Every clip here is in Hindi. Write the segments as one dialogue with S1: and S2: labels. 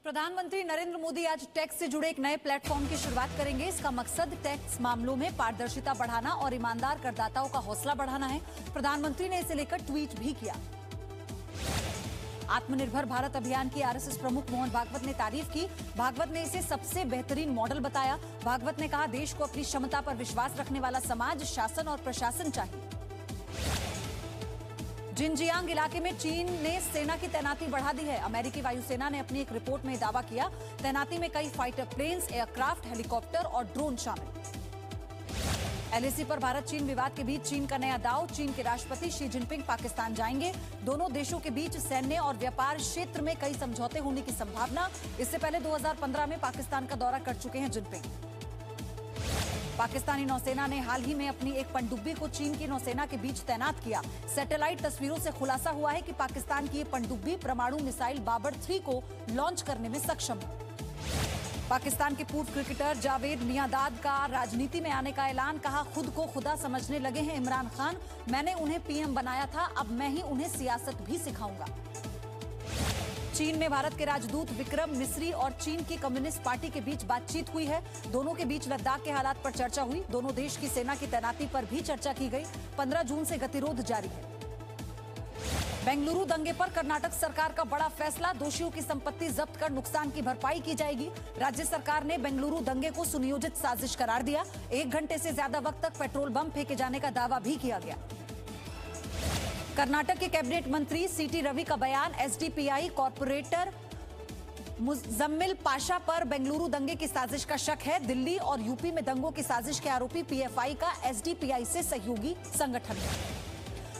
S1: प्रधानमंत्री नरेंद्र मोदी आज टैक्स से जुड़े एक नए प्लेटफॉर्म की शुरुआत करेंगे। इसका मकसद टैक्स मामलों में पारदर्शिता बढ़ाना और ईमानदार करदाताओं का हौसला बढ़ाना है। प्रधानमंत्री ने इसे लेकर ट्वीट भी किया। आत्मनिर्भर भारत अभियान की आरएसएस प्रमुख मोहन भागवत ने तारीफ की। भागवत ने इसे सबसे बेहतरीन मॉडल बताया। भागवत ने कहा, देश को अपनी क्षमता पर विश्वास रखने वाला समाज, शासन और प्रशासन चाहिए। जिनजियांग इलाके में चीन ने सेना की तैनाती बढ़ा दी है। अमेरिकी वायुसेना ने अपनी एक रिपोर्ट में दावा किया, तैनाती में कई फाइटर प्लेन्स, एयरक्राफ्ट, हेलीकॉप्टर और ड्रोन शामिल। एलएसी पर भारत चीन विवाद के बीच चीन का नया दांव। चीन के राष्ट्रपति शी जिनपिंग पाकिस्तान जाएंगे। दोनों देशों के बीच सैन्य और व्यापार क्षेत्र में कई समझौते होने की संभावना। इससे पहले 2015 में पाकिस्तान का दौरा कर चुके हैं जिनपिंग। पाकिस्तानी नौसेना ने हाल ही में अपनी एक पनडुब्बी को चीन की नौसेना के बीच तैनात किया। सैटेलाइट तस्वीरों से खुलासा हुआ है कि पाकिस्तान की ये पनडुब्बी परमाणु मिसाइल बाबर 3 को लॉन्च करने में सक्षम है। पाकिस्तान के पूर्व क्रिकेटर जावेद मियांदाद का राजनीति में आने का ऐलान। कहा, खुद को खुदा समझने लगे हैं इमरान खान। मैंने उन्हें पीएम बनाया था, अब मैं ही उन्हें सियासत भी सिखाऊंगा। चीन में भारत के राजदूत विक्रम मिस्री और चीन की कम्युनिस्ट पार्टी के बीच बातचीत हुई है। दोनों के बीच लद्दाख के हालात पर चर्चा हुई। दोनों देश की सेना की तैनाती पर भी चर्चा की गई। 15 जून से गतिरोध जारी है। बेंगलुरु दंगे पर कर्नाटक सरकार का बड़ा फैसला। दोषियों की संपत्ति जब्त कर नुकसान की भरपाई की जाएगी। राज्य सरकार ने बेंगलुरु दंगे को सुनियोजित साजिश करार दिया। 1 घंटे से ज्यादा वक्त तक पेट्रोल बम फेंके जाने का दावा भी किया गया। कर्नाटक के कैबिनेट मंत्री सीटी रवि का बयान। एसडीपीआई कॉर्पोरेटर मुजम्मिल पाशा पर बेंगलुरु दंगे की साजिश का शक है। दिल्ली और यूपी में दंगों की साजिश के आरोपी पीएफआई का एसडीपीआई से सहयोगी संगठन है।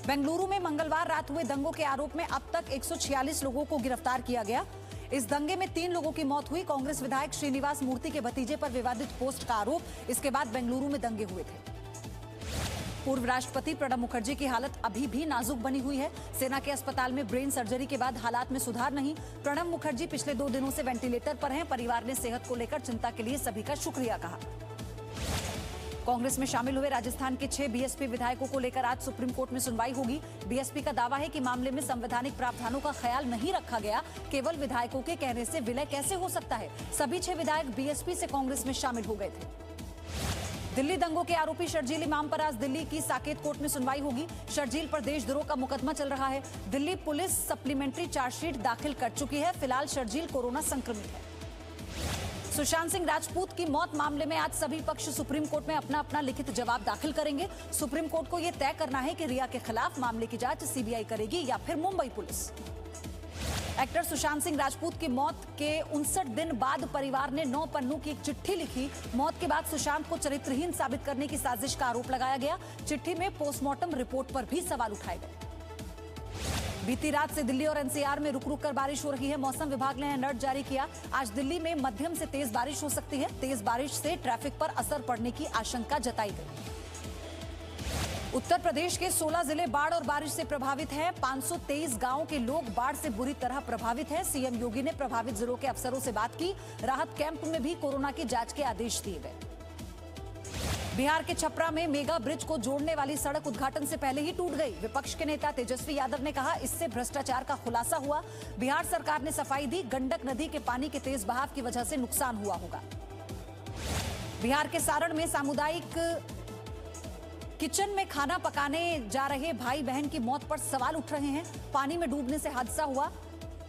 S1: बेंगलुरु में मंगलवार रात हुए दंगों के आरोप में अब तक 146 लोगों को गिरफ्तार किया गया। इस दंगे में 3 लोगों की मौत हुई। कांग्रेस विधायक श्रीनिवास मूर्ति के भतीजे पर विवादित पोस्ट का आरोप। इसके बाद बेंगलुरु में दंगे हुए थे। पूर्व राष्ट्रपति प्रणब मुखर्जी की हालत अभी भी नाजुक बनी हुई है। सेना के अस्पताल में ब्रेन सर्जरी के बाद हालात में सुधार नहीं। प्रणब मुखर्जी पिछले 2 दिनों से वेंटिलेटर पर हैं। परिवार ने सेहत को लेकर चिंता के लिए सभी का शुक्रिया कहा। कांग्रेस में शामिल हुए राजस्थान के 6 बीएसपी विधायकों को लेकर आज सुप्रीम कोर्ट में सुनवाई होगी। बीएसपी का दावा है कि मामले में संवैधानिक प्रावधानों का ख्याल नहीं रखा गया। केवल विधायकों के कहने से विलय कैसे हो सकता है। सभी 6 विधायक बीएसपी से कांग्रेस में शामिल हो गए थे। दिल्ली दंगों के आरोपी शर्जील इमाम पर आज दिल्ली की साकेत कोर्ट में सुनवाई होगी। शर्जील पर देशद्रोह का मुकदमा चल रहा है। दिल्ली पुलिस सप्लीमेंट्री चार्जशीट दाखिल कर चुकी है। फिलहाल शर्जील कोरोना संक्रमित है। सुशांत सिंह राजपूत की मौत मामले में आज सभी पक्ष सुप्रीम कोर्ट में अपना अपना लिखित जवाब दाखिल करेंगे। सुप्रीम कोर्ट को यह तय करना है कि रिया के खिलाफ मामले की जांच सीबीआई करेगी या फिर मुंबई पुलिस। एक्टर सुशांत सिंह राजपूत की मौत के 59 दिन बाद परिवार ने 9 पन्नों की एक चिट्ठी लिखी। मौत के बाद सुशांत को चरित्रहीन साबित करने की साजिश का आरोप लगाया गया। चिट्ठी में पोस्टमार्टम रिपोर्ट पर भी सवाल उठाए गए। बीती रात से दिल्ली और एनसीआर में रुक रुक कर बारिश हो रही है। मौसम विभाग ने अलर्ट जारी किया। आज दिल्ली में मध्यम से तेज बारिश हो सकती है। तेज बारिश से ट्रैफिक पर असर पड़ने की आशंका जताई गई। उत्तर प्रदेश के 16 जिले बाढ़ और बारिश से प्रभावित हैं। 523 गांवों के लोग बाढ़ से बुरी तरह प्रभावित हैं। सीएम योगी ने प्रभावित जिलों के अफसरों से बात की। राहत कैंप में भी कोरोना की जांच के आदेश दिए गए। बिहार के छपरा में मेगा ब्रिज को जोड़ने वाली सड़क उद्घाटन से पहले ही टूट गई। विपक्ष के नेता तेजस्वी यादव ने कहा, इससे भ्रष्टाचार का खुलासा हुआ। बिहार सरकार ने सफाई दी, गंडक नदी के पानी के तेज बहाव की वजह से नुकसान हुआ होगा। बिहार के सारण में सामुदायिक किचन में खाना पकाने जा रहे भाई बहन की मौत पर सवाल उठ रहे हैं। पानी में डूबने से हादसा हुआ।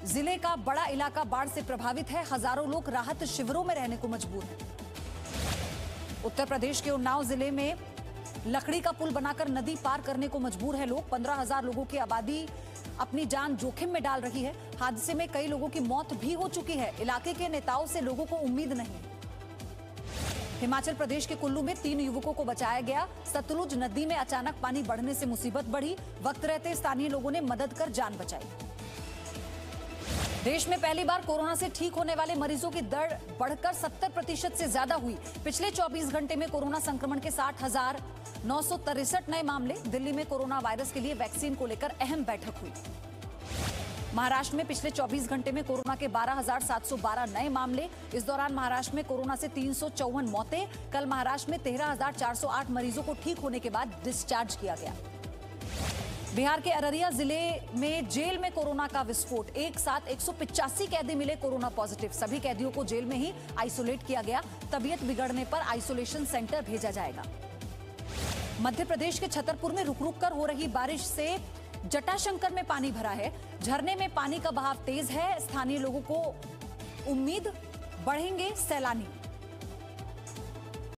S1: जिले का बड़ा इलाका बाढ़ से प्रभावित है। हजारों लोग राहत शिविरों में रहने को मजबूर हैं। उत्तर प्रदेश के उन्नाव जिले में लकड़ी का पुल बनाकर नदी पार करने को मजबूर है लोग। 15,000 लोगों की आबादी अपनी जान जोखिम में डाल रही है। हादसे में कई लोगों की मौत भी हो चुकी है। इलाके के नेताओं से लोगों को उम्मीद नहीं। हिमाचल प्रदेश के कुल्लू में 3 युवकों को बचाया गया। सतलुज नदी में अचानक पानी बढ़ने से मुसीबत बढ़ी। वक्त रहते स्थानीय लोगों ने मदद कर जान बचाई। देश में पहली बार कोरोना से ठीक होने वाले मरीजों की दर बढ़कर 70% से ज्यादा हुई। पिछले 24 घंटे में कोरोना संक्रमण के 60,963 नए मामले। दिल्ली में कोरोना वायरस के लिए वैक्सीन को लेकर अहम बैठक हुई। महाराष्ट्र में पिछले 24 घंटे में कोरोना के 12,712 नए मामले। इस दौरान महाराष्ट्र में कोरोना से 354 मौतें। कल महाराष्ट्र में 13,408 मरीजों को ठीक होने के बाद डिस्चार्ज किया गया। बिहार के अररिया जिले में जेल में कोरोना का विस्फोट। एक साथ 185 कैदी मिले कोरोना पॉजिटिव। सभी कैदियों को जेल में ही आइसोलेट किया गया। तबीयत बिगड़ने पर आइसोलेशन सेंटर भेजा जाएगा। मध्य प्रदेश के छतरपुर में रुक रुक कर हो रही बारिश से जटाशंकर में पानी भरा है। झरने में पानी का बहाव तेज है। स्थानीय लोगों को उम्मीद, बढ़ेंगे सैलानी।